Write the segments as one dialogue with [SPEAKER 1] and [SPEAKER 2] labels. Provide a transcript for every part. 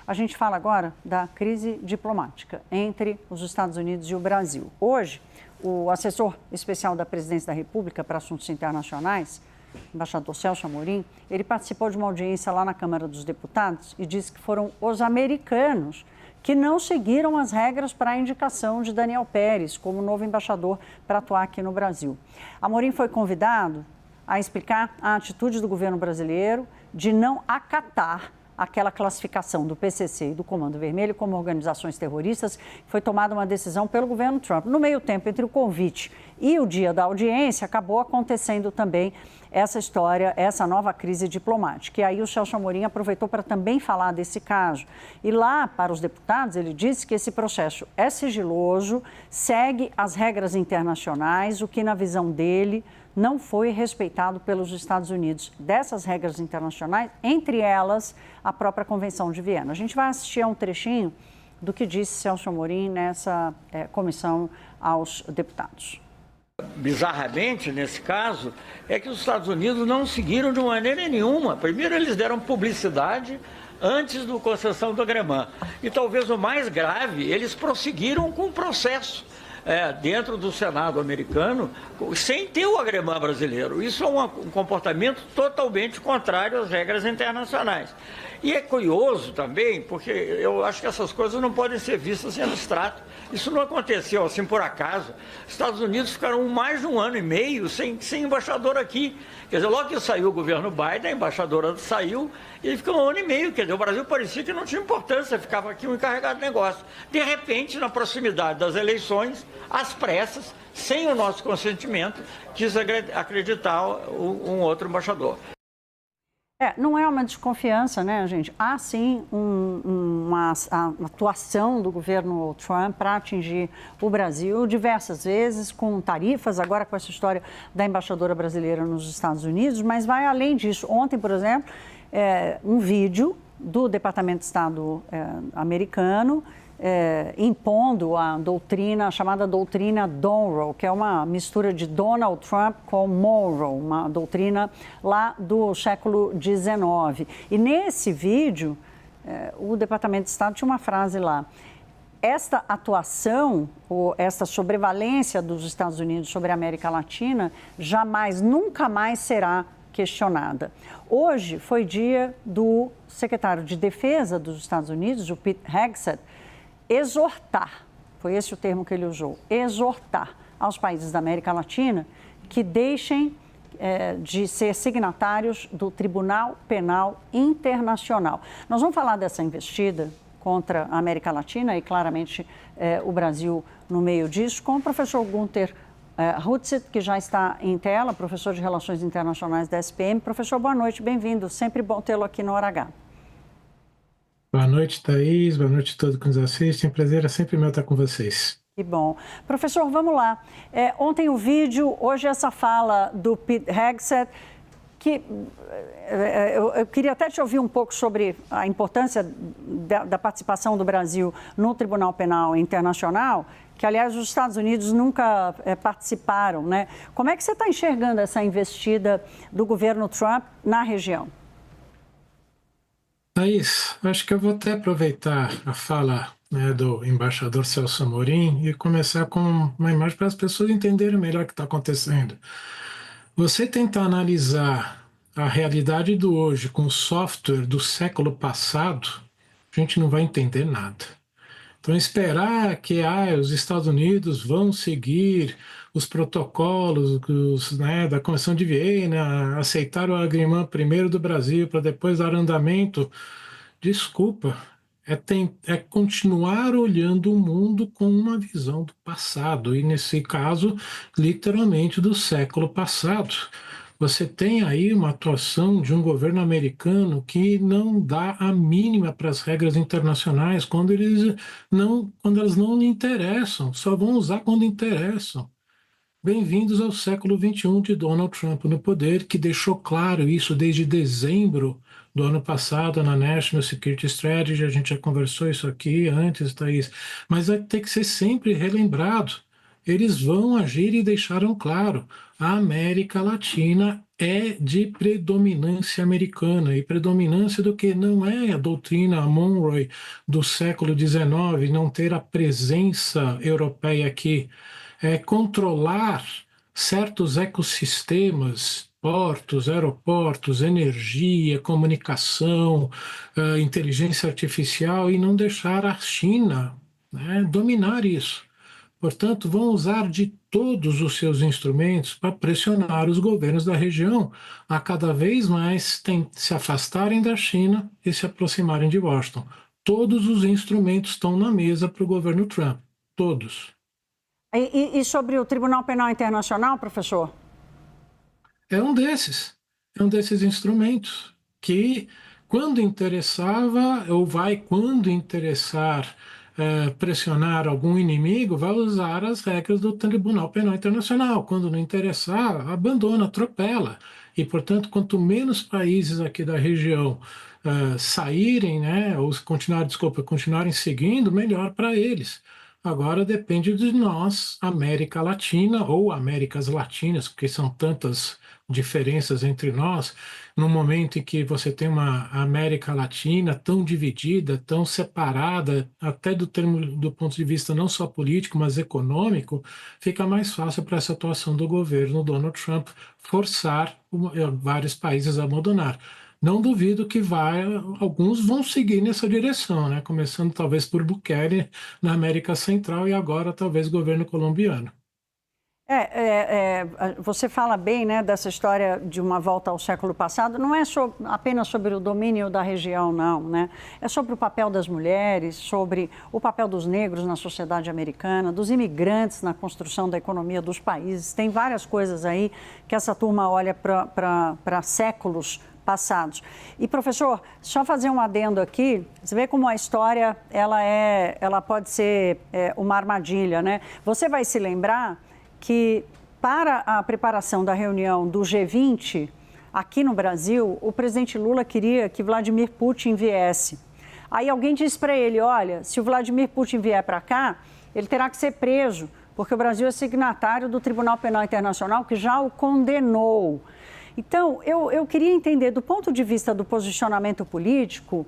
[SPEAKER 1] A gente fala agora da crise diplomática entre os Estados Unidos e o Brasil. Hoje, o assessor especial da Presidência da República para Assuntos Internacionais, embaixador Celso Amorim, ele participou de uma audiência lá na Câmara dos Deputados e disse que foram os americanos que não seguiram as regras para a indicação de Daniel Pérez como novo embaixador para atuar aqui no Brasil. Amorim foi convidado a explicar a atitude do governo brasileiro de não acatar aquela classificação do PCC e do Comando Vermelho como organizações terroristas. Foi tomada uma decisão pelo governo Trump. No meio tempo, entre o convite e o dia da audiência, acabou acontecendo também essa história, essa nova crise diplomática. E aí o Celso Amorim aproveitou para também falar desse caso. E lá, para os deputados, ele disse que esse processo é sigiloso, segue as regras internacionais, o que, na visão dele, não foi respeitado pelos Estados Unidos. Dessas regras internacionais, entre elas, a própria Convenção de Viena. A gente vai assistir a um trechinho do que disse Celso Amorim nessa comissão aos deputados.
[SPEAKER 2] Bizarramente, nesse caso, é que os Estados Unidos não seguiram de maneira nenhuma. Primeiro, eles deram publicidade antes da concessão do agremã. E talvez o mais grave, eles prosseguiram com o processo dentro do Senado americano, sem ter o agremã brasileiro. Isso é um comportamento totalmente contrário às regras internacionais. E é curioso também, porque eu acho que essas coisas não podem ser vistas em abstrato. Isso não aconteceu assim por acaso. Os Estados Unidos ficaram mais de 1 ano e meio sem embaixador aqui. Quer dizer, logo que saiu o governo Biden, a embaixadora saiu, e ficou 1 ano e meio. Quer dizer, o Brasil parecia que não tinha importância, ficava aqui um encarregado de negócio. De repente, na proximidade das eleições, às pressas, sem o nosso consentimento, quis acreditar um outro embaixador.
[SPEAKER 1] Não é uma desconfiança, né, gente? Há, sim, uma atuação do governo Trump para atingir o Brasil diversas vezes, com tarifas, agora com essa história da embaixadora brasileira nos Estados Unidos, mas vai além disso. Ontem, por exemplo, um vídeo do Departamento de Estado americano impondo a doutrina, a chamada doutrina Monroe, que é uma mistura de Donald Trump com Monroe, uma doutrina lá do século XIX. E nesse vídeo, o Departamento de Estado tinha uma frase lá: esta atuação, ou esta sobrevalência dos Estados Unidos sobre a América Latina, jamais, nunca mais será questionada. Hoje foi dia do secretário de Defesa dos Estados Unidos, o Pete Hegseth, exortar, foi esse o termo que ele usou, exortar aos países da América Latina que deixem de ser signatários do Tribunal Penal Internacional. Nós vamos falar dessa investida contra a América Latina e, claramente, o Brasil no meio disso, com o professor Gunther Hutzit, que já está em tela, professor de Relações Internacionais da SPM. Professor, boa noite, bem-vindo, sempre bom tê-lo aqui no Hora H.
[SPEAKER 3] Boa noite, Thaís. Boa noite a todos que nos assistem. Prazer é sempre meu estar com vocês.
[SPEAKER 1] Que bom. Professor, vamos lá. Ontem o vídeo, hoje essa fala do Pete Hegseth, que eu queria até te ouvir um pouco sobre a importância da participação do Brasil no Tribunal Penal Internacional, que, aliás, os Estados Unidos nunca participaram, né? Como é que você está enxergando essa investida do governo Trump na região?
[SPEAKER 3] Thaís, acho que eu vou até aproveitar a fala do embaixador Celso Amorim e começar com uma imagem para as pessoas entenderem melhor o que está acontecendo. Você tentar analisar a realidade do hoje com o software do século passado, a gente não vai entender nada. Então, esperar que os Estados Unidos vão seguir os protocolos da Convenção de Viena, aceitar o agremã primeiro do Brasil para depois dar andamento, desculpa, é continuar olhando o mundo com uma visão do passado, e nesse caso, literalmente do século passado. Você tem aí uma atuação de um governo americano que não dá a mínima para as regras internacionais quando elas não lhe interessam, só vão usar quando interessam. Bem-vindos ao século XXI de Donald Trump no poder, que deixou claro isso desde dezembro do ano passado na National Security Strategy. A gente já conversou isso aqui antes, Thaís, mas vai ter que ser sempre relembrado. eles vão agir e deixaram claro, a América Latina é de predominância americana, e predominância do que não é a doutrina Monroe do século XIX, não ter a presença europeia aqui, é controlar certos ecossistemas, portos, aeroportos, energia, comunicação, inteligência artificial, e não deixar a China, né, dominar isso. Portanto, vão usar de todos os seus instrumentos para pressionar os governos da região a cada vez mais se afastarem da China e se aproximarem de Washington. Todos os instrumentos estão na mesa para o governo Trump. Todos.
[SPEAKER 1] E sobre o Tribunal Penal Internacional, professor?
[SPEAKER 3] É um desses. É um desses instrumentos que, quando interessava, ou vai, quando interessar, pressionar algum inimigo, vai usar as regras do Tribunal Penal Internacional. Quando não interessar, abandona, atropela. E, portanto, quanto menos países aqui da região saírem, né, ou continuarem seguindo, melhor para eles. Agora depende de nós, América Latina ou Américas Latinas, porque são tantas diferenças entre nós, no momento em que você tem uma América Latina tão dividida, tão separada, até do ponto de vista não só político, mas econômico, fica mais fácil para essa atuação do governo Donald Trump forçar vários países a abandonar. Não duvido que alguns vão seguir nessa direção, né? Começando talvez por Bukele na América Central e agora talvez governo colombiano.
[SPEAKER 1] Você fala bem, né, dessa história de uma volta ao século passado. Não é apenas sobre o domínio da região, não, né? É sobre o papel das mulheres, sobre o papel dos negros na sociedade americana, dos imigrantes na construção da economia dos países. Tem várias coisas aí que essa turma olha para séculos passados. E, professor, só fazer um adendo aqui, você vê como a história ela pode ser uma armadilha, né? Você vai se lembrar que para a preparação da reunião do G20 aqui no Brasil, o presidente Lula queria que Vladimir Putin viesse. Aí alguém disse para ele, olha, se o Vladimir Putin vier para cá, ele terá que ser preso, porque o Brasil é signatário do Tribunal Penal Internacional, que já o condenou. Então, eu queria entender, do ponto de vista do posicionamento político,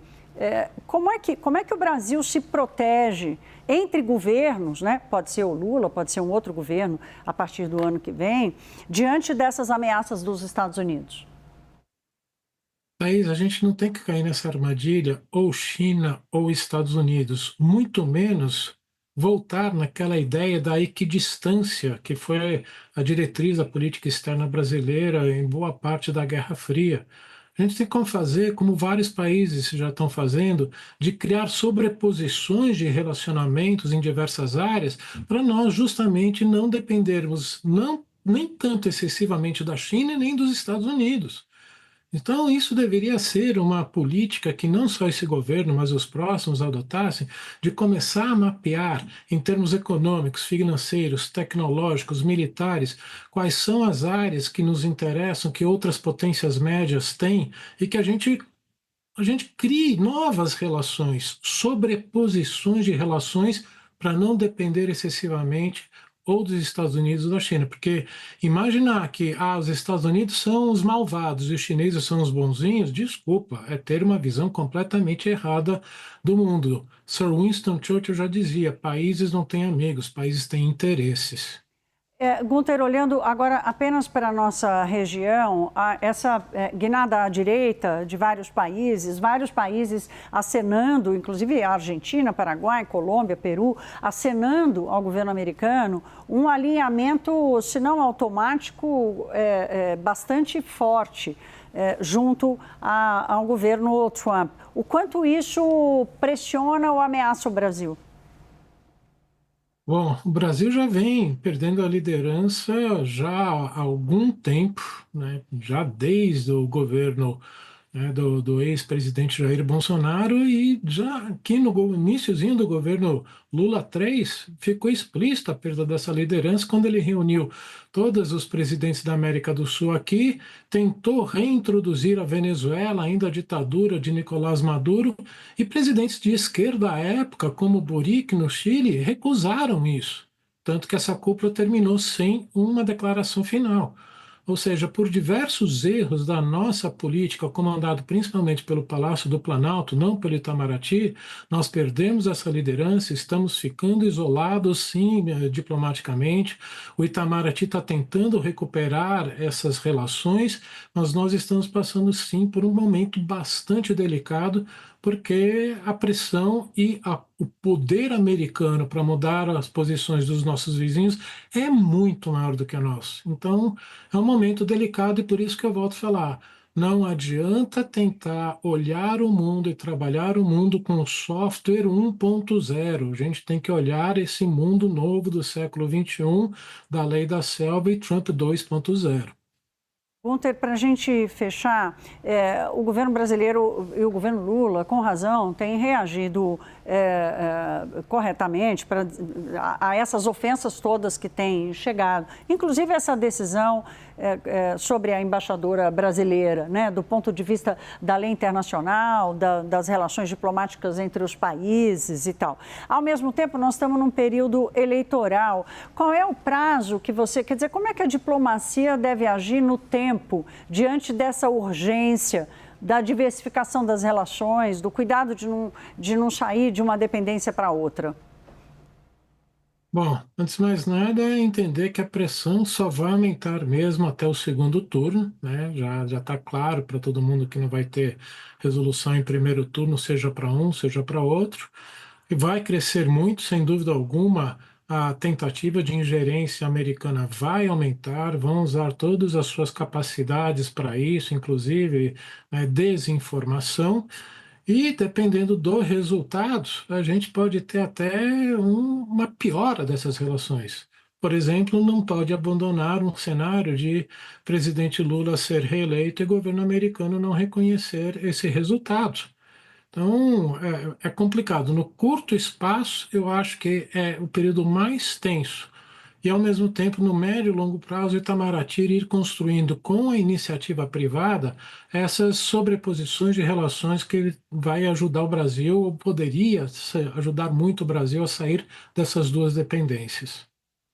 [SPEAKER 1] como é que o Brasil se protege entre governos, né? Pode ser o Lula, pode ser um outro governo a partir do ano que vem, diante dessas ameaças dos Estados Unidos?
[SPEAKER 3] Thaís, a gente não tem que cair nessa armadilha ou China ou Estados Unidos, muito menos voltar naquela ideia da equidistância, que foi a diretriz da política externa brasileira em boa parte da Guerra Fria. A gente tem como fazer, como vários países já estão fazendo, de criar sobreposições de relacionamentos em diversas áreas, para nós justamente não dependermos nem tanto excessivamente da China e nem dos Estados Unidos. Então, isso deveria ser uma política que não só esse governo, mas os próximos adotassem, de começar a mapear, em termos econômicos, financeiros, tecnológicos, militares, quais são as áreas que nos interessam, que outras potências médias têm, e que a gente crie novas relações, sobreposições de relações, para não depender excessivamente ou dos Estados Unidos ou da China, porque imaginar que os Estados Unidos são os malvados e os chineses são os bonzinhos, desculpa, é ter uma visão completamente errada do mundo. Sir Winston Churchill já dizia, países não têm amigos, países têm interesses.
[SPEAKER 1] Gunther, olhando agora apenas para a nossa região, essa guinada à direita de vários países acenando, inclusive a Argentina, Paraguai, Colômbia, Peru, acenando ao governo americano um alinhamento, se não automático, bastante forte junto ao governo Trump. O quanto isso pressiona ou ameaça o Brasil?
[SPEAKER 3] Bom, o Brasil já vem perdendo a liderança já há algum tempo, né? Já desde o governo, né, do ex-presidente Jair Bolsonaro, e já aqui no iníciozinho do governo Lula III ficou explícita a perda dessa liderança quando ele reuniu todos os presidentes da América do Sul aqui, tentou reintroduzir a Venezuela, ainda a ditadura de Nicolás Maduro, e presidentes de esquerda à época, como Boric no Chile, recusaram isso. tanto que essa cúpula terminou sem uma declaração final. Ou seja, por diversos erros da nossa política, comandado principalmente pelo Palácio do Planalto, não pelo Itamaraty, nós perdemos essa liderança, estamos ficando isolados, sim, diplomaticamente. O Itamaraty está tentando recuperar essas relações, mas nós estamos passando, sim, por um momento bastante delicado, porque a pressão e o poder americano para mudar as posições dos nossos vizinhos é muito maior do que o nosso. Então, é um momento delicado e por isso que eu volto a falar. Não adianta tentar olhar o mundo e trabalhar o mundo com o software 1.0. A gente tem que olhar esse mundo novo do século XXI, da lei da selva e Trump 2.0.
[SPEAKER 1] Gunter, para a gente fechar, o governo brasileiro e o governo Lula, com razão, têm reagido corretamente a essas ofensas todas que têm chegado. Inclusive essa decisão sobre a embaixadora brasileira, né, do ponto de vista da lei internacional, das relações diplomáticas entre os países e tal. Ao mesmo tempo, nós estamos num período eleitoral. Qual é o prazo que você... Quer dizer, como é que a diplomacia deve agir no tempo, diante dessa urgência da diversificação das relações, do cuidado de não sair de uma dependência para outra?
[SPEAKER 3] Bom, antes de mais nada, é entender que a pressão só vai aumentar mesmo até o segundo turno, né? Já está claro para todo mundo que não vai ter resolução em primeiro turno, seja para um, seja para outro. E vai crescer muito, sem dúvida alguma, a tentativa de ingerência americana vai aumentar, vão usar todas as suas capacidades para isso, inclusive desinformação. E dependendo do resultado, a gente pode ter até uma piora dessas relações. Por exemplo, não pode abandonar um cenário de presidente Lula ser reeleito e governo americano não reconhecer esse resultado. Então, é complicado. No curto espaço, eu acho que é o período mais tenso. E, ao mesmo tempo, no médio e longo prazo, Itamaraty ir construindo com a iniciativa privada essas sobreposições de relações que vai ajudar o Brasil, ou poderia ajudar muito o Brasil a sair dessas duas dependências.